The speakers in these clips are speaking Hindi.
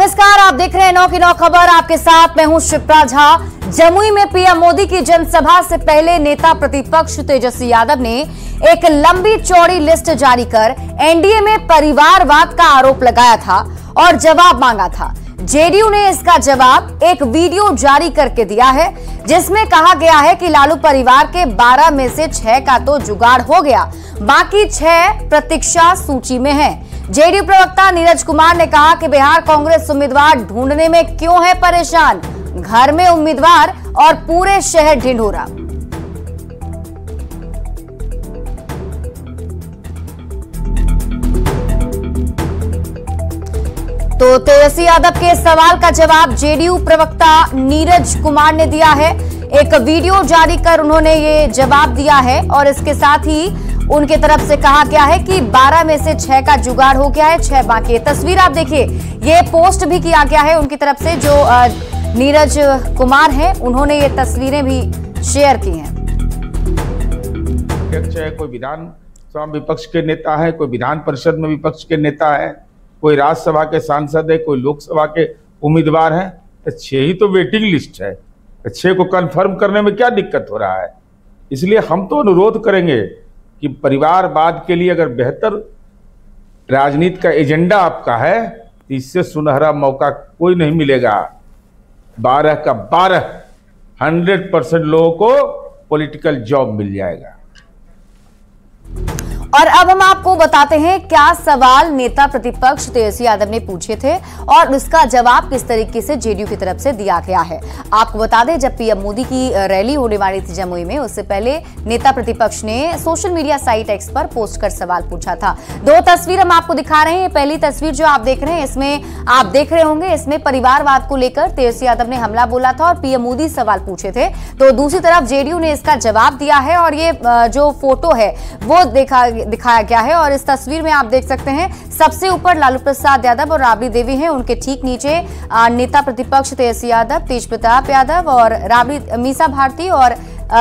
नमस्कार, आप देख रहे हैं 9 की 9 खबर। आपके साथ मैं हूं शिप्रा झा। जमुई में पीएम मोदी की जनसभा से पहले नेता प्रतिपक्ष तेजस्वी यादव ने एक लंबी चौड़ी लिस्ट जारी कर एनडीए में परिवारवाद का आरोप लगाया था और जवाब मांगा था। जेडीयू ने इसका जवाब एक वीडियो जारी करके दिया है, जिसमें कहा गया है कि लालू परिवार के 12 में से 6 का तो जुगाड़ हो गया, बाकी 6 प्रतीक्षा सूची में हैं। जेडीयू प्रवक्ता नीरज कुमार ने कहा कि बिहार कांग्रेस उम्मीदवार ढूंढने में क्यों है परेशान, घर में उम्मीदवार और पूरे शहर ढिंढोरा। तो तेजस्वी यादव के सवाल का जवाब जेडीयू प्रवक्ता नीरज कुमार ने दिया है। एक वीडियो जारी कर उन्होंने ये जवाब दिया है और इसके साथ ही उनके तरफ से कहा गया है कि 12 में से 6 का जुगाड़ हो गया है, 6 बाकी है। तस्वीर आप देखिए, ये पोस्ट भी किया गया है उनकी तरफ से। जो नीरज कुमार हैं उन्होंने ये तस्वीरें भी शेयर की हैं। चाहे कोई विधानसभा विपक्ष के नेता है, कोई विधान परिषद में विपक्ष के नेता है, कोई राज्यसभा के सांसद है, कोई लोकसभा के उम्मीदवार हैं, तो 6 ही तो वेटिंग लिस्ट है। 6 को कंफर्म करने में क्या दिक्कत हो रहा है? इसलिए हम तो अनुरोध करेंगे कि परिवारवाद के लिए अगर बेहतर राजनीति का एजेंडा आपका है तो इससे सुनहरा मौका कोई नहीं मिलेगा। 12 का 12 100% लोगों को पॉलिटिकल जॉब मिल जाएगा। और अब हम आपको बताते हैं क्या सवाल नेता प्रतिपक्ष तेजस्वी यादव ने पूछे थे और उसका जवाब किस तरीके से जेडीयू की तरफ से दिया गया है। आपको बता दें, जब पीएम मोदी की रैली होने वाली थी जमुई में, उससे पहले नेता प्रतिपक्ष ने सोशल मीडिया साइट एक्स पर पोस्ट कर सवाल पूछा था। 2 तस्वीर हम आपको दिखा रहे हैं। पहली तस्वीर जो आप देख रहे हैं, इसमें आप देख रहे होंगे, इसमें परिवारवाद को लेकर तेजस्वी यादव ने हमला बोला था और पीएम मोदी सवाल पूछे थे। तो दूसरी तरफ जेडीयू ने इसका जवाब दिया है और ये जो फोटो है वो दिखाया गया है। और इस तस्वीर में आप देख सकते हैं, सबसे ऊपर लालू प्रसाद यादव और राबड़ी देवी हैं, उनके ठीक नीचे नेता प्रतिपक्ष तेजस्वी यादव, तेज प्रताप यादव और राबड़ी मीसा भारती और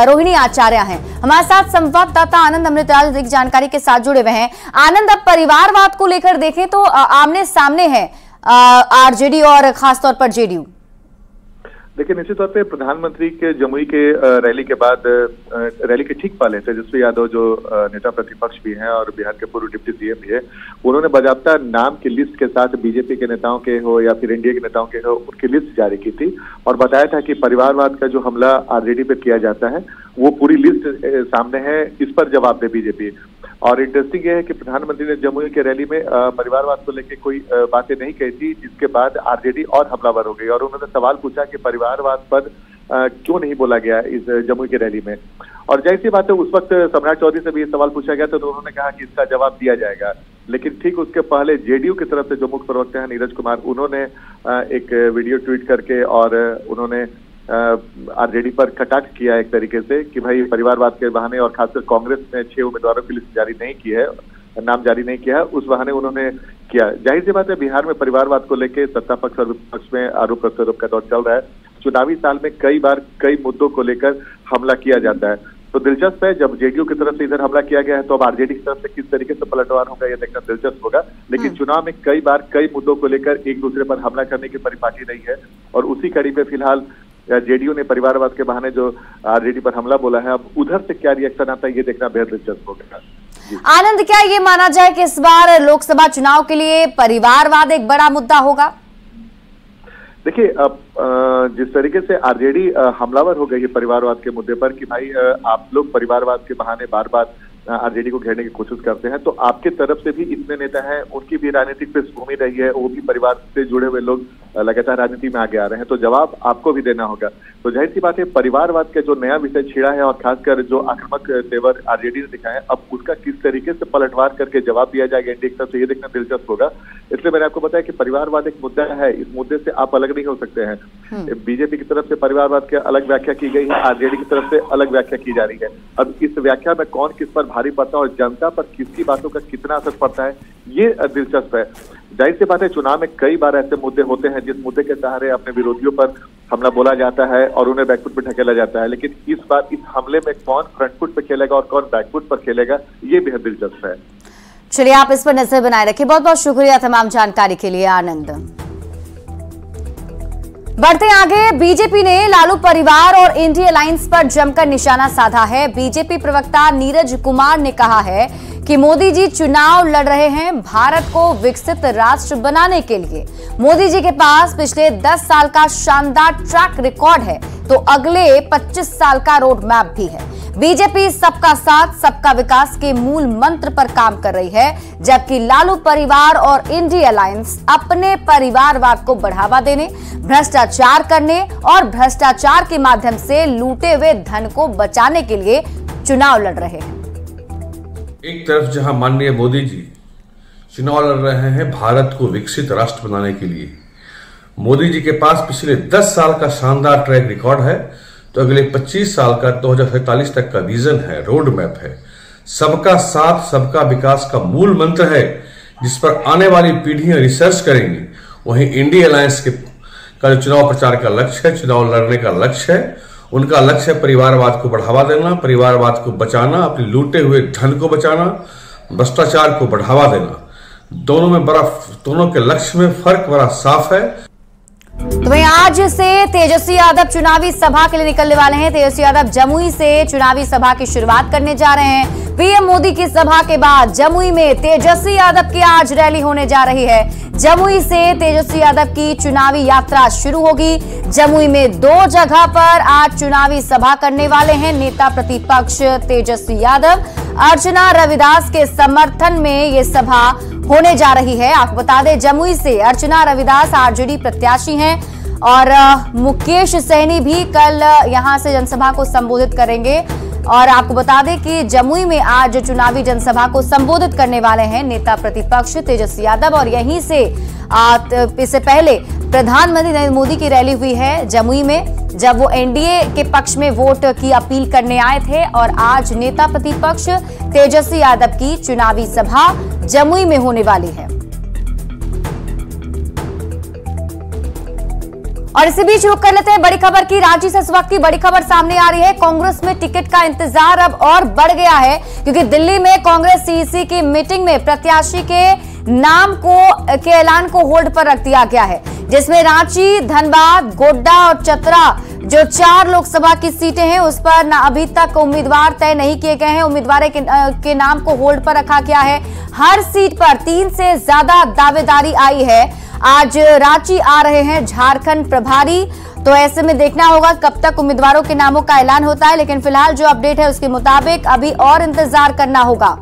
रोहिणी आचार्य हैं। हमारे साथ संवाददाता आनंद अमृतलाल अधिक जानकारी के साथ जुड़े हुए हैं। आनंद, अब परिवारवाद को लेकर देखें तो आमने सामने है आरजेडी और खासतौर पर जेडीयू। देखिए, निश्चित तौर पे प्रधानमंत्री के जमुई के रैली के बाद, रैली के ठीक पहले तेजस्वी यादव जो नेता प्रतिपक्ष भी हैं और बिहार के पूर्व डिप्टी सीएम भी है, उन्होंने बाकायदा नाम की लिस्ट के साथ बीजेपी के नेताओं के हो या फिर एनडीए के नेताओं के हो, उनकी लिस्ट जारी की थी और बताया था कि परिवारवाद का जो हमला आरजेडी पे किया जाता है वो पूरी लिस्ट सामने है, इस पर जवाब दे बीजेपी। और इंटरेस्टिंग ये है कि प्रधानमंत्री ने जमुई के रैली में परिवारवाद को लेकर कोई बातें नहीं कही थी, जिसके बाद आरजेडी और हमलावर हो गई और उन्होंने सवाल पूछा कि परिवारवाद पर क्यों नहीं बोला गया इस जमुई की रैली में। और जैसी सी बात है, उस वक्त सम्राट चौधरी से भी सवाल पूछा गया तो उन्होंने कहा कि इसका जवाब दिया जाएगा। लेकिन ठीक उसके पहले जेडीयू की तरफ से जो मुख्य प्रवक्ता है नीरज कुमार, उन्होंने एक वीडियो ट्वीट करके और उन्होंने आरजेडी पर कटाक्ष किया एक तरीके से कि भाई परिवारवाद के बहाने, और खासकर कांग्रेस ने 6 उम्मीदवारों की लिस्ट जारी नहीं की है, नाम जारी नहीं किया है, उस बहाने उन्होंने किया। जाहिर सी बात है, बिहार में परिवारवाद को लेकर सत्ता पक्ष और विपक्ष में आरोप प्रत्यारोप का दौर चल रहा है। चुनावी साल में कई बार कई मुद्दों को लेकर हमला किया जाता है, तो दिलचस्प है जब जेडीयू की तरफ से इधर हमला किया गया है तो अब आरजेडी की तरफ से किस तरीके से पलटवार होगा, यह देखना दिलचस्प होगा। लेकिन चुनाव में कई बार कई मुद्दों को लेकर एक दूसरे पर हमला करने की परिपाटी रही है और उसी कड़ी में फिलहाल जेडीयू ने परिवारवाद के बहाने जो आरजेडी पर हमला बोला है, अब उधर से क्या रिएक्शन आता है ये देखना बेहद दिलचस्प होगा। आनंद, क्या ये माना जाए कि इस बार लोकसभा चुनाव के लिए परिवारवाद एक बड़ा मुद्दा होगा? देखिए, अब जिस तरीके से आरजेडी हमलावर हो गई है परिवारवाद के मुद्दे पर कि भाई आप लोग परिवारवाद के बहाने बार बार आरजेडी को घेरने की कोशिश करते हैं, तो आपके तरफ से भी इतने नेता हैं, उनकी भी राजनीतिक पृष्ठभूमि रही है, वो भी परिवार से जुड़े हुए लोग लगातार राजनीति में आगे आ रहे हैं, तो जवाब आपको भी देना होगा। तो जाहिर सी बात है, परिवारवाद का जो नया विषय छिड़ा है और खासकर जो आक्रामक तेवर आरजेडी ने दिखाया है, अब उसका किस तरीके से पलटवार करके जवाब दिया जाएगा एनडीए की तरफ से, ये देखना दिलचस्प होगा। इसलिए मैंने आपको बताया कि परिवारवाद एक मुद्दा है, इस मुद्दे से आप अलग नहीं हो सकते हैं। बीजेपी की तरफ से परिवारवाद की अलग व्याख्या की गई है, आरजेडी की तरफ से अलग व्याख्या की जा रही है। अब इस व्याख्या में कौन किस पर भारी पड़ता है और जनता पर किसकी बातों का कितना असर पड़ता है, ये दिलचस्प है। जाहिर सी बात है, चुनाव में कई बार ऐसे मुद्दे होते हैं जिस मुद्दे के सहारे अपने विरोधियों पर हमला बोला जाता है और उन्हें बैकफुट पर ढकेला जाता है, लेकिन इस बार इस हमले में कौन फ्रंटफुट पर खेलेगा और कौन बैकफुट पर खेलेगा, ये बेहद दिलचस्प है। चलिए, आप इस पर नजर बनाए रखिए। बहुत बहुत शुक्रिया तमाम जानकारी के लिए आनंद। बढ़ते आगे, बीजेपी ने लालू परिवार और इंडिया अलायंस पर जमकर निशाना साधा है। बीजेपी प्रवक्ता नीरज कुमार ने कहा है कि मोदी जी चुनाव लड़ रहे हैं भारत को विकसित राष्ट्र बनाने के लिए। मोदी जी के पास पिछले 10 साल का शानदार ट्रैक रिकॉर्ड है, तो अगले 25 साल का रोड मैप भी है। बीजेपी सबका साथ सबका विकास के मूल मंत्र पर काम कर रही है, जबकि लालू परिवार और इंडिया अलायंस अपने परिवारवाद को बढ़ावा देने, भ्रष्टाचार करने और भ्रष्टाचार के माध्यम से लूटे हुए धन को बचाने के लिए चुनाव लड़ रहे हैं। एक तरफ जहां माननीय मोदी जी चुनाव लड़ रहे हैं भारत को विकसित राष्ट्र बनाने के लिए, मोदी जी के पास पिछले 10 साल का शानदार ट्रैक रिकॉर्ड है, तो अगले 25 साल का 2047 तक का विजन है, रोड मैप है, सबका साथ सबका विकास का मूल मंत्र है, जिस पर आने वाली पीढ़ियां रिसर्च करेंगी। वहीं इंडिया अलायंस का जो चुनाव प्रचार का लक्ष्य है, चुनाव लड़ने का लक्ष्य है, उनका लक्ष्य है परिवारवाद को बढ़ावा देना, परिवारवाद को बचाना, अपने लूटे हुए धन को बचाना, भ्रष्टाचार को बढ़ावा देना। दोनों के लक्ष्य में फर्क बड़ा साफ है। तो वहीं आज से तेजस्वी यादव चुनावी सभा के लिए निकलने वाले हैं। तेजस्वी यादव जमुई से चुनावी सभा की शुरुआत करने जा रहे हैं। पीएम मोदी की सभा के बाद जमुई में तेजस्वी यादव की आज रैली होने जा रही है। जमुई से तेजस्वी यादव की चुनावी यात्रा शुरू होगी। जमुई में 2 जगह पर आज चुनावी सभा करने वाले हैं नेता प्रतिपक्ष तेजस्वी यादव। अर्चना रविदास के समर्थन में ये सभा होने जा रही है। आपको बता दें, जमुई से अर्चना रविदास आरजेडी प्रत्याशी हैं और मुकेश सहनी भी कल यहां से जनसभा को संबोधित करेंगे। और आपको बता दें कि जमुई में आज चुनावी जनसभा को संबोधित करने वाले हैं नेता प्रतिपक्ष तेजस्वी यादव। और यहीं से इससे पहले प्रधानमंत्री नरेंद्र मोदी की रैली हुई है जमुई में, जब वो एनडीए के पक्ष में वोट की अपील करने आए थे। और आज नेता प्रतिपक्ष तेजस्वी यादव की चुनावी सभा जमुई में होने वाली है। और इसी बीच रुक कर लेते हैं बड़ी खबर की। रांची से इस वक्त की बड़ी खबर सामने आ रही है। कांग्रेस में टिकट का इंतजार अब और बढ़ गया है, क्योंकि दिल्ली में कांग्रेस सीईसी की मीटिंग में प्रत्याशी के नाम के ऐलान को होल्ड पर रख दिया गया है, जिसमें रांची, धनबाद, गोड्डा और चतरा जो 4 लोकसभा की सीटें हैं उस पर अभी तक उम्मीदवार तय नहीं किए गए हैं। उम्मीदवार के नाम को होल्ड पर रखा गया है। हर सीट पर 3 से ज्यादा दावेदारी आई है। आज रांची आ रहे हैं झारखंड प्रभारी, तो ऐसे में देखना होगा कब तक उम्मीदवारों के नामों का ऐलान होता है। लेकिन फिलहाल जो अपडेट है उसके मुताबिक अभी और इंतजार करना होगा।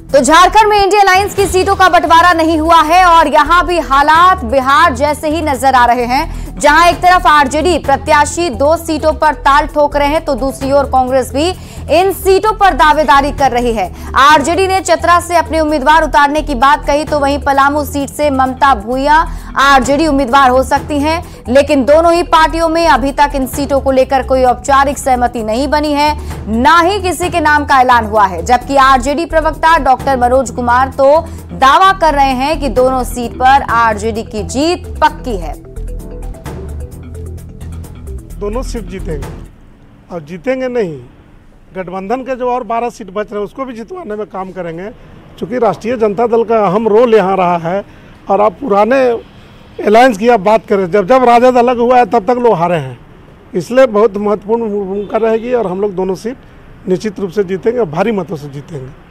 तो झारखंड में इंडिया अलायंस की सीटों का बंटवारा नहीं हुआ है और यहां भी हालात बिहार जैसे ही नजर आ रहे हैं, जहां एक तरफ आरजेडी प्रत्याशी 2 सीटों पर ताल ठोक रहे हैं, तो दूसरी ओर कांग्रेस भी इन सीटों पर दावेदारी कर रही है। आरजेडी ने चतरा से अपने उम्मीदवार उतारने की बात कही, तो वहीं पलामू सीट से ममता भूया आरजेडी उम्मीदवार हो सकती हैं, लेकिन दोनों ही पार्टियों में अभी तक इन सीटों को लेकर कोई औपचारिक सहमति नहीं बनी है, ना ही किसी के नाम का ऐलान हुआ है। जबकि आरजेडी प्रवक्ता डॉक्टर मनोज कुमार तो दावा कर रहे हैं कि दोनों सीट पर आरजेडी की जीत पक्की है। दोनों सीट जीतेंगे, और जीतेंगे नहीं, गठबंधन के जो और 12 सीट बच रहे हैं उसको भी जितवाने में काम करेंगे, क्योंकि राष्ट्रीय जनता दल का अहम रोल यहाँ रहा है। और आप पुराने अलायंस की आप बात करें, जब राजद अलग हुआ है तब तक लोग हारे हैं, इसलिए बहुत महत्वपूर्ण भूमिका रहेगी और हम लोग दोनों सीट निश्चित रूप से जीतेंगे, भारी मतों से जीतेंगे।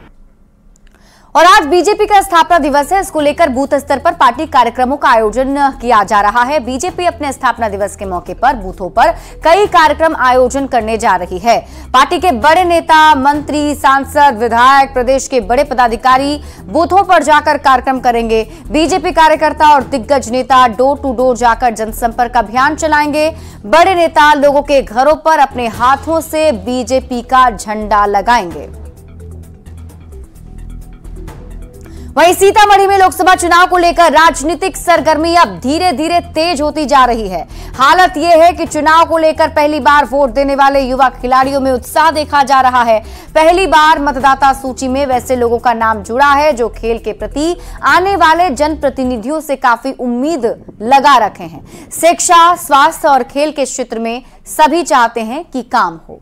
और आज बीजेपी का स्थापना दिवस है, इसको लेकर बूथ स्तर पर पार्टी कार्यक्रमों का आयोजन किया जा रहा है। बीजेपी अपने स्थापना दिवस के मौके पर बूथों पर कई कार्यक्रम आयोजन करने जा रही है। पार्टी के बड़े नेता, मंत्री, सांसद, विधायक, प्रदेश के बड़े पदाधिकारी बूथों पर जाकर कार्यक्रम करेंगे। बीजेपी कार्यकर्ता और दिग्गज नेता डोर टू डोर जाकर जनसंपर्क अभियान चलाएंगे। बड़े नेता लोगों के घरों पर अपने हाथों से बीजेपी का झंडा लगाएंगे। वहीं सीतामढ़ी में लोकसभा चुनाव को लेकर राजनीतिक सरगर्मी अब धीरे धीरे तेज होती जा रही है। हालत यह है कि चुनाव को लेकर पहली बार वोट देने वाले युवा खिलाड़ियों में उत्साह देखा जा रहा है। पहली बार मतदाता सूची में वैसे लोगों का नाम जुड़ा है जो खेल के प्रति आने वाले जनप्रतिनिधियों से काफी उम्मीद लगा रखे हैं। शिक्षा, स्वास्थ्य और खेल के क्षेत्र में सभी चाहते हैं कि काम हो।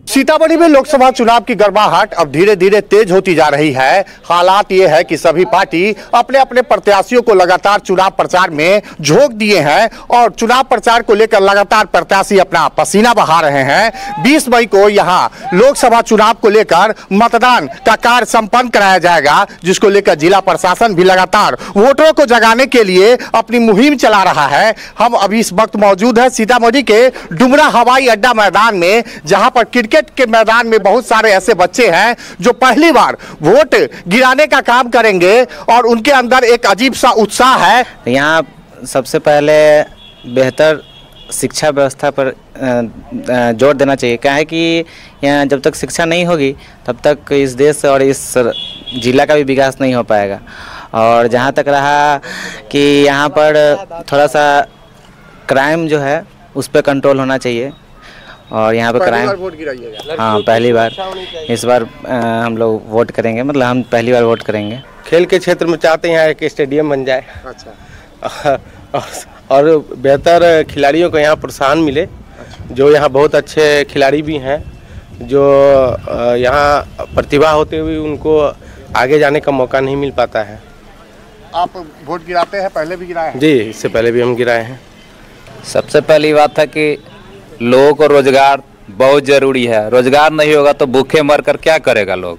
सीतामढ़ी में लोकसभा चुनाव की गर्माहट अब धीरे धीरे तेज होती जा रही है। हालात ये है कि सभी पार्टी अपने अपने प्रत्याशियों को लगातार चुनाव प्रचार में झोंक दिए हैं और चुनाव प्रचार को लेकर लगातार प्रत्याशी अपना पसीना बहा रहे हैं। 20 मई को यहां लोकसभा चुनाव को लेकर मतदान का कार्य संपन्न कराया जाएगा, जिसको लेकर जिला प्रशासन भी लगातार वोटरों को जगाने के लिए अपनी मुहिम चला रहा है। हम अभी इस वक्त मौजूद है सीतामढ़ी के डुमरा हवाई अड्डा मैदान में, जहां पर क्रिकेट के मैदान में बहुत सारे ऐसे बच्चे हैं जो पहली बार वोट गिराने का काम करेंगे और उनके अंदर एक अजीब सा उत्साह है। यहाँ सबसे पहले बेहतर शिक्षा व्यवस्था पर जोर देना चाहिए। क्या है कि यहाँ जब तक शिक्षा नहीं होगी तब तक इस देश और इस जिला का भी विकास नहीं हो पाएगा। और जहाँ तक रहा कि यहाँ पर थोड़ा सा क्राइम जो है उस पर कंट्रोल होना चाहिए और यहाँ पे क्राइम वोट गिराइएगा? हाँ, पहली बार इस बार हम लोग वोट करेंगे, मतलब हम पहली बार वोट करेंगे। खेल के क्षेत्र में चाहते हैं एक स्टेडियम बन जाए। अच्छा। और बेहतर खिलाड़ियों को यहाँ प्रोत्साहन मिले। जो यहाँ बहुत अच्छे खिलाड़ी भी हैं, जो यहाँ प्रतिभा होते हुए उनको आगे जाने का मौका नहीं मिल पाता है। आप वोट गिराते हैं? पहले भी गिराए हैं? जी, इससे पहले भी हम गिराए हैं। सबसे पहली बात है कि लोगों को रोजगार बहुत जरूरी है। रोजगार नहीं होगा तो भूखे मर कर क्या करेगा लोग।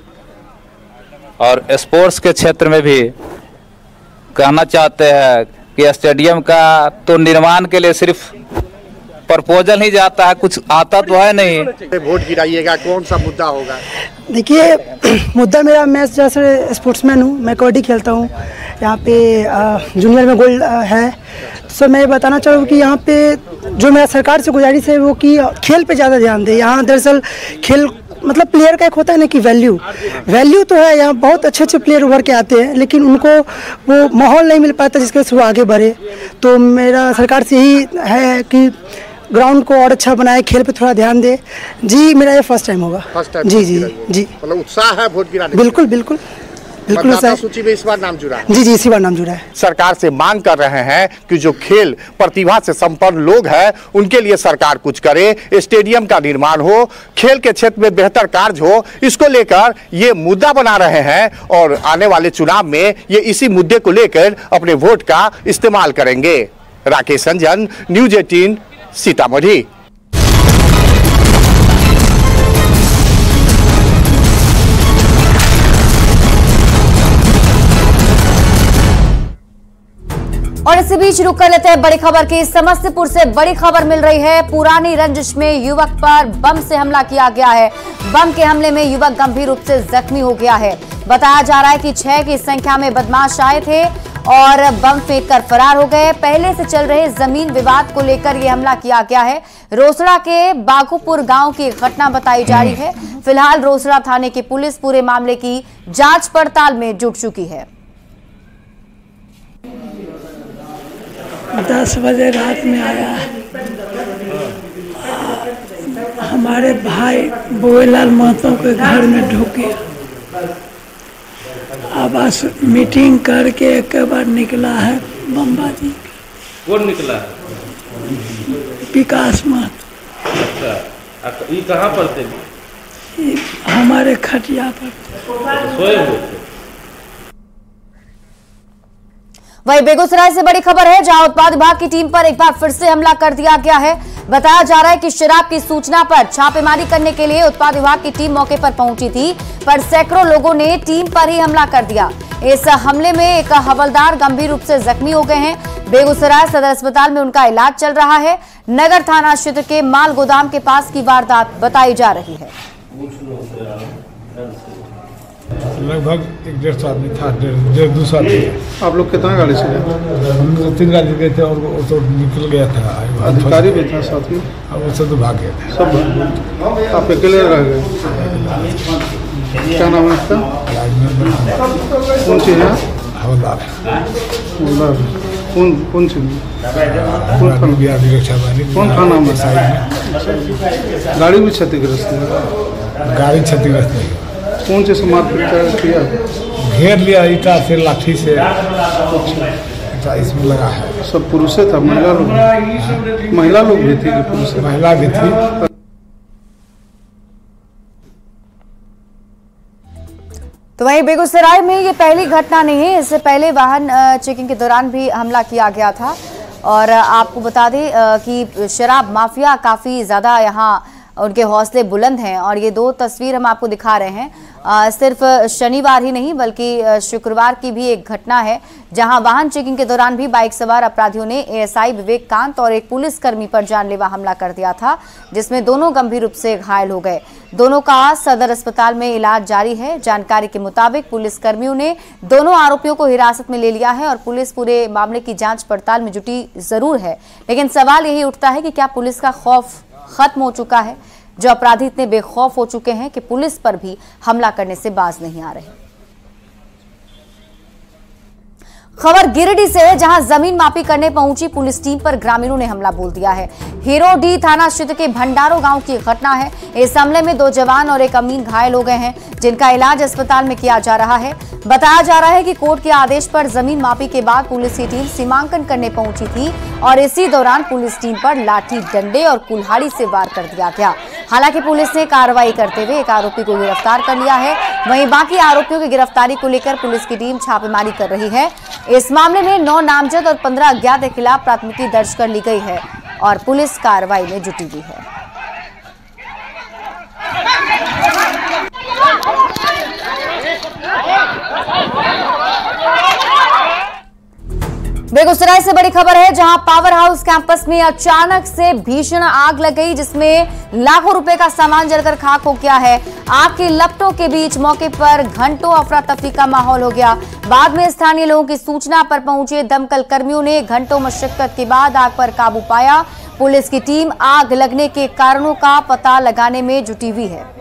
और स्पोर्ट्स के क्षेत्र में भी कहना चाहते हैं कि स्टेडियम का तो निर्माण के लिए सिर्फ प्रपोजल ही जाता है, कुछ आता तो है नहीं। वोट गिराइएगा, कौन सा मुद्दा होगा? देखिए, मुद्दा मेरा, मैं जैसे स्पोर्ट्समैन हूँ, मैं कबड्डी खेलता हूँ। यहाँ पे जूनियर में गोल्ड है। सो मैं बताना चाहूँ कि यहाँ पे जो मेरा सरकार से गुजारिश है वो कि खेल पे ज़्यादा ध्यान दे। यहाँ दरअसल खेल मतलब प्लेयर का एक होता है ना कि वैल्यू तो है। यहाँ बहुत अच्छे अच्छे प्लेयर उभर के आते हैं, लेकिन उनको वो माहौल नहीं मिल पाता जिसकी वजह से वो आगे बढ़े। तो मेरा सरकार से यही है कि ग्राउंड को और अच्छा बनाए, खेल पे थोड़ा ध्यान दे। जी, मेरा ये फर्स्ट टाइम होगा। जी जी जी। मतलब उत्साह है वोट गिराने? बिल्कुल बिल्कुल बिल्कुल। मतदाता सूची में इस बार नाम जुड़ा है? जी जी, इसी बार नाम जुड़ा है। सरकार से मांग कर रहे हैं कि जो खेल प्रतिभा से संपन्न लोग हैं उनके लिए सरकार कुछ करे, स्टेडियम का निर्माण हो, खेल के क्षेत्र में बेहतर कार्य हो। इसको लेकर ये मुद्दा बना रहे हैं और आने वाले चुनाव में ये इसी मुद्दे को लेकर अपने वोट का इस्तेमाल करेंगे। राकेश रंजन, न्यूज़ 18, सीतामढ़ी। और इसी बीच रुक कर लेते हैं बड़ी खबर की। समस्तीपुर से बड़ी खबर मिल रही है। पुरानी रंजिश में युवक पर बम से हमला किया गया है। बम के हमले में युवक गंभीर रूप से जख्मी हो गया है। बताया जा रहा है कि 6 की संख्या में बदमाश आए थे और बम फेंक कर फरार हो गए। पहले से चल रहे जमीन विवाद को लेकर यह हमला किया गया है। रोसड़ा के बागुपुर गांव की घटना बताई जा रही है। फिलहाल रोसड़ा थाने की पुलिस पूरे मामले की जांच पड़ताल में जुट चुकी है। 10 बजे रात में आया है। हमारे भाई बोएलाल महतो के घर में ढुके। अब मीटिंग करके एक बार निकला है बमबाजी। कौन निकला है? विकास महतो। अच्छा, ये कहाँ पर थे? हमारे खटिया पर सोए हुए थे। वहीं बेगूसराय से बड़ी खबर है, जहां उत्पाद विभाग की टीम पर एक बार फिर से हमला कर दिया गया है। बताया जा रहा है कि शराब की सूचना पर छापेमारी करने के लिए उत्पाद विभाग की टीम मौके पर पहुंची थी, पर सैकड़ों लोगों ने टीम पर ही हमला कर दिया। इस हमले में एक हवलदार गंभीर रूप से जख्मी हो गए हैं। बेगूसराय सदर अस्पताल में उनका इलाज चल रहा है। नगर थाना क्षेत्र के माल गोदाम के पास की वारदात बताई जा रही है। लगभग 150 आदमी था, 150 आदमी। आप लोग कितना गाड़ी से गए? हम लोग 3 गाड़ी गए थे और वो तो निकल गया था। अधिकारी भी था साथ में? वो सब तो भाग गए थे। सब आप अकेले रह गए? क्या नाम है इसका? कौन सी है? हवलदार। कौन सी? कौन थाना में? गाड़ी भी क्षतिग्रस्त है? गाड़ी क्षतिग्रस्त नहीं। कौन से मारपीट किया? घेर लिया ईटा से, लाठी से। अच्छा, इसमें लगा है। सब पुरुष था? महिला लोग भी थी कि पुरुष? महिला भी थी। तो वहीं बेगूसराय में ये पहली घटना नहीं है, इससे पहले वाहन चेकिंग के दौरान भी हमला किया गया था। और आपको बता दें कि शराब माफिया काफ़ी ज़्यादा यहाँ उनके हौसले बुलंद हैं। और ये दो तस्वीर हम आपको दिखा रहे हैं, सिर्फ शनिवार ही नहीं बल्कि शुक्रवार की भी एक घटना है जहां वाहन चेकिंग के दौरान भी बाइक सवार अपराधियों ने एएसआई विवेककांत और एक पुलिसकर्मी पर जानलेवा हमला कर दिया था, जिसमें दोनों गंभीर रूप से घायल हो गए। दोनों का सदर अस्पताल में इलाज जारी है। जानकारी के मुताबिक पुलिसकर्मियों ने दोनों आरोपियों को हिरासत में ले लिया है और पुलिस पूरे मामले की जांच पड़ताल में जुटी जरूर है। लेकिन सवाल यही उठता है कि क्या पुलिस का खौफ खत्म हो चुका है? जो अपराधी इतने बेखौफ हो चुके हैं कि पुलिस पर भी हमला करने से बाज नहीं आ रहे। खबर गिरिडीह से है, जहां जमीन मापी करने पहुंची पुलिस टीम पर ग्रामीणों ने हमला बोल दिया है। हीरोडीह थाना क्षेत्र के भंडारो गांव की घटना है। इस हमले में 2 जवान और एक अमीन घायल हो गए हैं, जिनका इलाज अस्पताल में किया जा रहा है। बताया जा रहा है कि कोर्ट के आदेश पर जमीन मापी के बाद पुलिस की टीम सीमांकन करने पहुंची थी और इसी दौरान पुलिस टीम पर लाठी, डंडे और कुल्हाड़ी से वार कर दिया गया। हालांकि पुलिस ने कार्रवाई करते हुए एक आरोपी को गिरफ्तार कर लिया है। वहीं बाकी आरोपियों की गिरफ्तारी को लेकर पुलिस की टीम छापेमारी कर रही है। इस मामले में 9 नामजद और 15 अज्ञात के खिलाफ प्राथमिकी दर्ज कर ली गई है और पुलिस कार्रवाई में जुटी हुई है। बेगूसराय से बड़ी खबर है, जहां पावर हाउस कैंपस में अचानक से भीषण आग लग गई, जिसमें लाखों रुपए का सामान जलकर खाक हो गया है। आग की लपटों के बीच मौके पर घंटों अफरा तफरी का माहौल हो गया। बाद में स्थानीय लोगों की सूचना पर पहुंचे दमकल कर्मियों ने घंटों मशक्कत के बाद आग पर काबू पाया। पुलिस की टीम आग लगने के कारणों का पता लगाने में जुटी हुई है।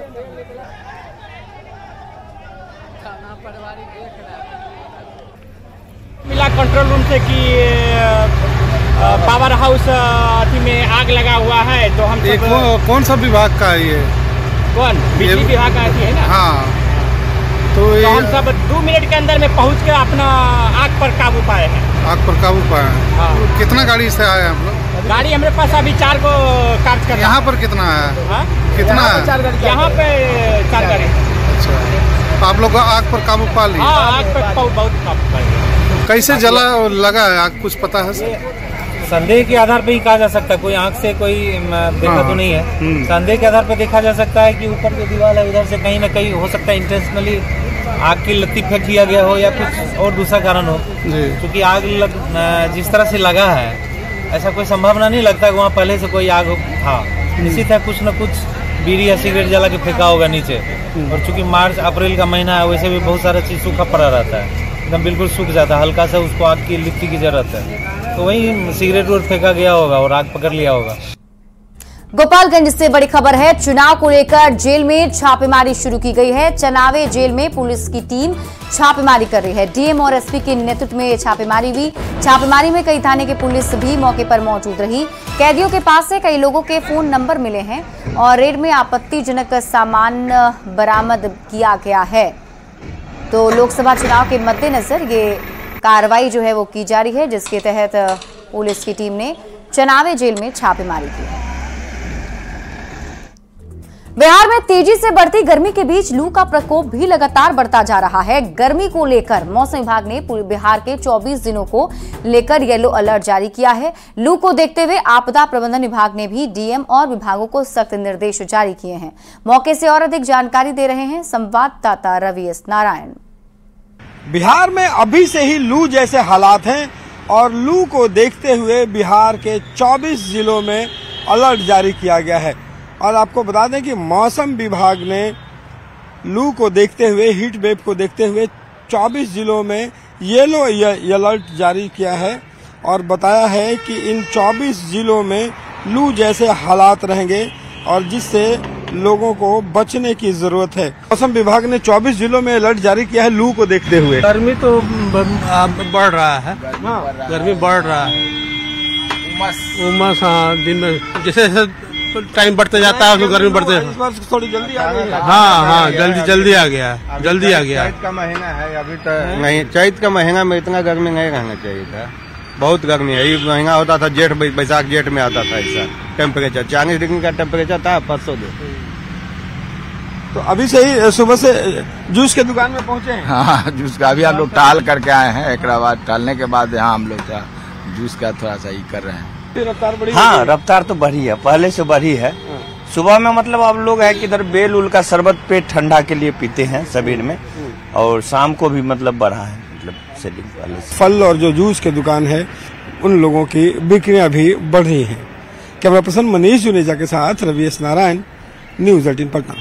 मिला कंट्रोल रूम से कि पावर हाउस अथी में आग लगा हुआ है, तो हम सब कौन सा विभाग का है ये? कौन? बिजली विभाग का अथी है ना। हाँ, तो हम सब 2 मिनट के अंदर में पहुंच के अपना आग पर काबू पाए हैं। आग पर काबू पाए हैं। हाँ। कितना गाड़ी से आए हम लोग? गाड़ी हमारे पास अभी 4 को कार्य कर। यहाँ पर कितना है? हाँ? कितना है? यहाँ पे 4 गाड़ी। अच्छा, आप लोग आग पर काबू पा लिए? हाँ, आग पर बहुत काबू पा लिया। कैसे जला लगा है आग, कुछ पता है? संदेह के आधार पर ही कहा जा सकता है, कोई आंख से कोई देखा तो नहीं है। संदेह के आधार पर देखा जा सकता है कि ऊपर जो दीवार है उधर से कहीं ना कहीं हो सकता है इंटेंशनली आग की लत्ती फेंक किया गया हो या कुछ और दूसरा कारण हो। क्योंकि आग जिस तरह से लगा है ऐसा कोई संभावना नहीं लगता कि वहाँ पहले से कोई आग था। इसी तरह कुछ न कुछ बीड़ी या सिगरेट जला के फेंका होगा नीचे। और चूंकि मार्च अप्रैल का महीना है, वैसे भी बहुत सारा चीज़ सूखा पड़ा रहता है, एकदम बिल्कुल सूख जाता है, हल्का सा उसको आग की लिट्टी की जरूरत है, तो वही सिगरेट और फेंका गया होगा और आग पकड़ लिया होगा। गोपालगंज से बड़ी खबर है, चुनाव को लेकर जेल में छापेमारी शुरू की गई है। चनावे जेल में पुलिस की टीम छापेमारी कर रही है। डीएम और एसपी के नेतृत्व में छापेमारी हुई। छापेमारी में कई थाने की पुलिस भी मौके पर मौजूद रही। कैदियों के पास से कई लोगों के फोन नंबर मिले हैं और रेड में आपत्तिजनक सामान बरामद किया गया है। तो लोकसभा चुनाव के मद्देनजर ये कार्रवाई जो है वो की जा रही है, जिसके तहत पुलिस की टीम ने चनावे जेल में छापेमारी की है। बिहार में तेजी से बढ़ती गर्मी के बीच लू का प्रकोप भी लगातार बढ़ता जा रहा है। गर्मी को लेकर मौसम विभाग ने पूरे बिहार के 24 दिनों को लेकर येलो अलर्ट जारी किया है। लू को देखते हुए आपदा प्रबंधन विभाग ने भी डीएम और विभागों को सख्त निर्देश जारी किए हैं। मौके से और अधिक जानकारी दे रहे हैं संवाददाता रवि एस नारायण। बिहार में अभी से ही लू जैसे हालात हैं और लू को देखते हुए बिहार के 24 जिलों में अलर्ट जारी किया गया है। और आपको बता दें कि मौसम विभाग ने लू को देखते हुए, हीट वेव को देखते हुए 24 जिलों में येलो अलर्ट जारी किया है और बताया है कि इन 24 जिलों में लू जैसे हालात रहेंगे और जिससे लोगों को बचने की जरूरत है। मौसम विभाग ने 24 जिलों में अलर्ट जारी किया है लू को देखते हुए। गर्मी तो बढ़ रहा है, गर्मी बढ़ रहा है, उमस हाँ, दिन में जैसे टाइम बढ़ते जाता है उसमें गर्मी बढ़ते है। थोड़ी जल्दी आ गई। हाँ, जल्दी आ गया। चैत का महीना है, अभी तो नहीं, चैत का महीना में इतना गर्मी नहीं रहना चाहिए था। बहुत गर्मी है। ये महीना होता था जेठ, बैसाख जेठ में आता था ऐसा टेम्परेचर, 40 डिग्री का टेम्परेचर था परसों दिन। तो अभी से ही सुबह से जूस के दुकान में पहुंचे हैं। हाँ, जूस का अभी हम लोग टहल करके आए हैं। एक बाद टहलने के बाद यहाँ हम लोग जूस का थोड़ा सा ही कर रहे हैं। रफ्तार बढ़ी? हाँ, रफ्तार तो बढ़ी है, पहले से बढ़ी है। सुबह में मतलब आप लोग है कि इधर बेल उल का शरबत पेट ठंडा के लिए पीते हैं शरीर में, और शाम को भी मतलब बढ़ा है, मतलब सेलिंग पहले से। फल और जो जूस की दुकान है उन लोगों की बिक्रियां भी बढ़ रही हैं। कैमरा पर्सन मनीष जुनेजा के साथ रवि एस नारायण, न्यूज 18 पटना।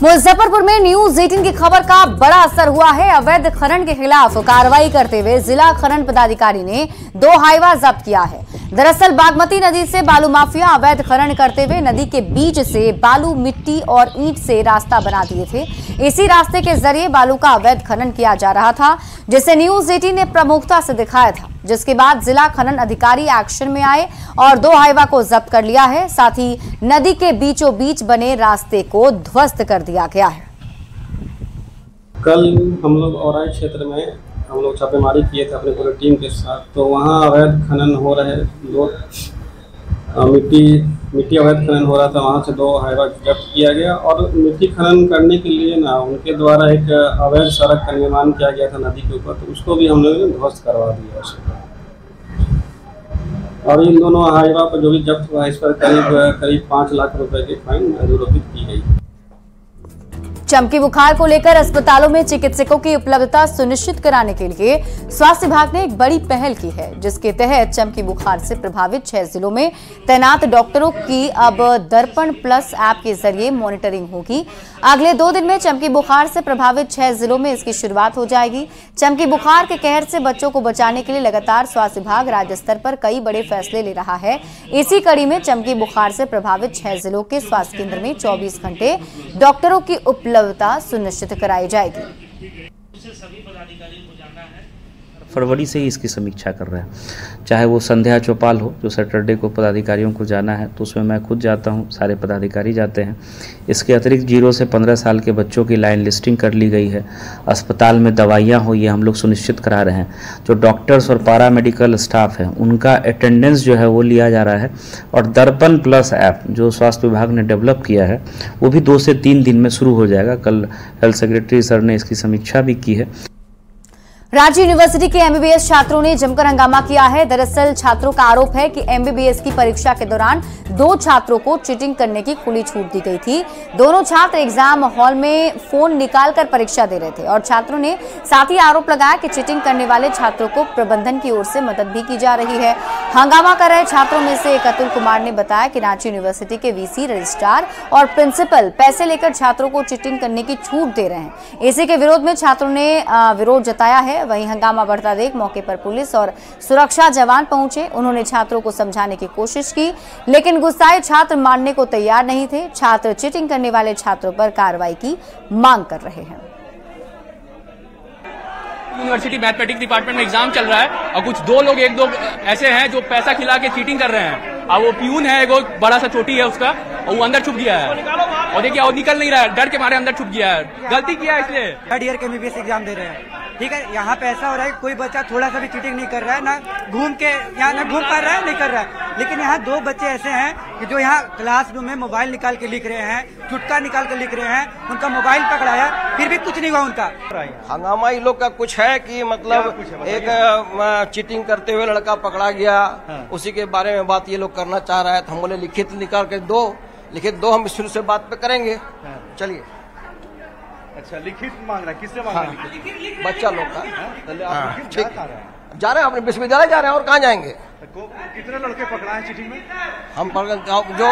मुजफ्फरपुर में न्यूज 18 की खबर का बड़ा असर हुआ है। अवैध खनन के खिलाफ कार्रवाई करते हुए जिला खनन पदाधिकारी ने 2 हाईवा जब्त किया है। दरअसल बागमती नदी से बालू माफिया अवैध खनन करते हुए नदी के बीच से बालू, मिट्टी और ईंट से रास्ता बना दिए थे। इसी रास्ते के जरिए बालू का अवैध खनन किया जा रहा था, जिसे न्यूज 18 ने प्रमुखता से दिखाया था, जिसके बाद जिला खनन अधिकारी एक्शन में आए और 2 हाईवा को जब्त कर लिया है। साथ ही नदी के बीचों बीच बने रास्ते को ध्वस्त कर दिया गया है। कल हम लोग औराई क्षेत्र में हम लोग छापेमारी किए थे अपने पूरी टीम के साथ, तो वहाँ अवैध खनन हो रहे मिट्टी अवैध खनन हो रहा था। वहाँ से 2 हाईवा जब्त किया गया और मिट्टी खनन करने के लिए ना उनके द्वारा एक अवैध सड़क का निर्माण किया गया था नदी के ऊपर, तो उसको भी हम लोगों ने ध्वस्त करवा दिया उसको। और इन दोनों हाईवा पर जो भी जब्त हुआ है, इस पर करीब 5 लाख रुपए की फाइन आरोपित की गई। चमकी बुखार को लेकर अस्पतालों में चिकित्सकों की उपलब्धता सुनिश्चित कराने के लिए स्वास्थ्य विभाग ने एक बड़ी पहल की है, जिसके तहत चमकी बुखार से प्रभावित 6 जिलों में तैनात डॉक्टरों की अब दर्पण प्लस ऐप के जरिए मॉनिटरिंग होगी। अगले 2 दिन में चमकी बुखार से प्रभावित 6 जिलों में इसकी शुरुआत हो जाएगी। चमकी बुखार के कहर से बच्चों को बचाने के लिए लगातार स्वास्थ्य विभाग राज्य स्तर पर कई बड़े फैसले ले रहा है। इसी कड़ी में चमकी बुखार से प्रभावित 6 जिलों के स्वास्थ्य केंद्र में 24 घंटे डॉक्टरों की उपलब्धता सुनिश्चित कराई जाएगी। फरवरी से ही इसकी समीक्षा कर रहे हैं। चाहे वो संध्या चौपाल हो, जो सैटरडे को पदाधिकारियों को जाना है, तो उसमें मैं खुद जाता हूँ, सारे पदाधिकारी जाते हैं। इसके अतिरिक्त 0 से 15 साल के बच्चों की लाइन लिस्टिंग कर ली गई है। अस्पताल में दवाइयाँ हो, ये हम लोग सुनिश्चित करा रहे हैं। जो डॉक्टर्स और पैरा मेडिकल स्टाफ है, उनका अटेंडेंस जो है वो लिया जा रहा है। और दर्पण प्लस ऐप जो स्वास्थ्य विभाग ने डेवलप किया है, वो भी 2 से 3 दिन में शुरू हो जाएगा। कल हेल्थ सेक्रेटरी सर ने इसकी समीक्षा भी की है। रांची यूनिवर्सिटी के एमबीबीएस छात्रों ने जमकर हंगामा किया है। दरअसल छात्रों का आरोप है कि एमबीबीएस की परीक्षा के दौरान 2 छात्रों को चीटिंग करने की खुली छूट दी गई थी। दोनों छात्र एग्जाम हॉल में फोन निकालकर परीक्षा दे रहे थे और छात्रों ने साथ ही आरोप लगाया कि चीटिंग करने वाले छात्रों को प्रबंधन की ओर से मदद भी की जा रही है। हंगामा कर रहे छात्रों में से एक अतुल कुमार ने बताया कि रांची यूनिवर्सिटी के वीसी, रजिस्ट्रार और प्रिंसिपल पैसे लेकर छात्रों को चीटिंग करने की छूट दे रहे हैं। इसी के विरोध में छात्रों ने विरोध जताया है। वहीं हंगामा बढ़ता देख मौके पर पुलिस और सुरक्षा जवान पहुंचे। उन्होंने छात्रों को समझाने की कोशिश की, लेकिन गुस्साए छात्र मानने को तैयार नहीं थे। छात्र चीटिंग करने वाले छात्रों पर कार्रवाई की मांग कर रहे हैं। यूनिवर्सिटी मैथमेटिक्स डिपार्टमेंट में एग्जाम चल रहा है और कुछ 2 लोग ऐसे हैं जो पैसा खिला के चीटिंग कर रहे हैं। और वो प्यून है, वो बड़ा सा चोटी है उसका, और वो अंदर छुप गया है। और देखिए, वो निकल नहीं रहा है, डर के मारे अंदर छुप गया है। गलती किया है इसलिए। 3rd ईयर के एमबीबीएस एग्जाम दे रहे हैं, ठीक है। यहाँ पे ऐसा हो रहा है कोई बच्चा थोड़ा सा भी चीटिंग नहीं कर रहा है, ना घूम के यहाँ ना घूम पा रहा है, नहीं कर रहा है। लेकिन यहाँ 2 बच्चे ऐसे हैं कि जो यहाँ क्लासरूम में मोबाइल निकाल के लिख रहे हैं, चुटका निकाल के लिख रहे हैं। उनका मोबाइल पकड़ाया, फिर भी कुछ नहीं हुआ उनका। हंगामा इन लोग का कुछ है कि मतलब एक चीटिंग करते हुए लड़का पकड़ा गया, उसी के बारे में बात ये लोग करना चाह रहा है। तो हम बोले लिखित निकाल के दो, लिखित दो, हम शुरू से बात पे करेंगे। चलिए। अच्छा, लिखित मांग रहा है, किससे मांग रहा है? बच्चा लोग का। ठीक, जा रहे हैं अपने विश्वविद्यालय जा रहे हैं, और कहाँ जाएंगे? कितने लड़के पकड़ा है चीटिंग में? हम जो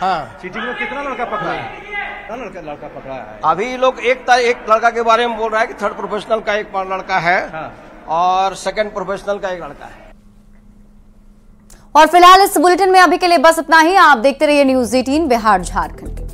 हाँ, चीटिंग में कितना लड़का पकड़ा है? लड़का पकड़ा है। अभी लोग एक लड़का के बारे में बोल रहा है कि 3rd प्रोफेशनल का एक लड़का है और 2nd प्रोफेशनल का एक लड़का है। और फिलहाल इस बुलेटिन में अभी के लिए बस इतना ही। आप देखते रहिए न्यूज 18 बिहार झारखंड।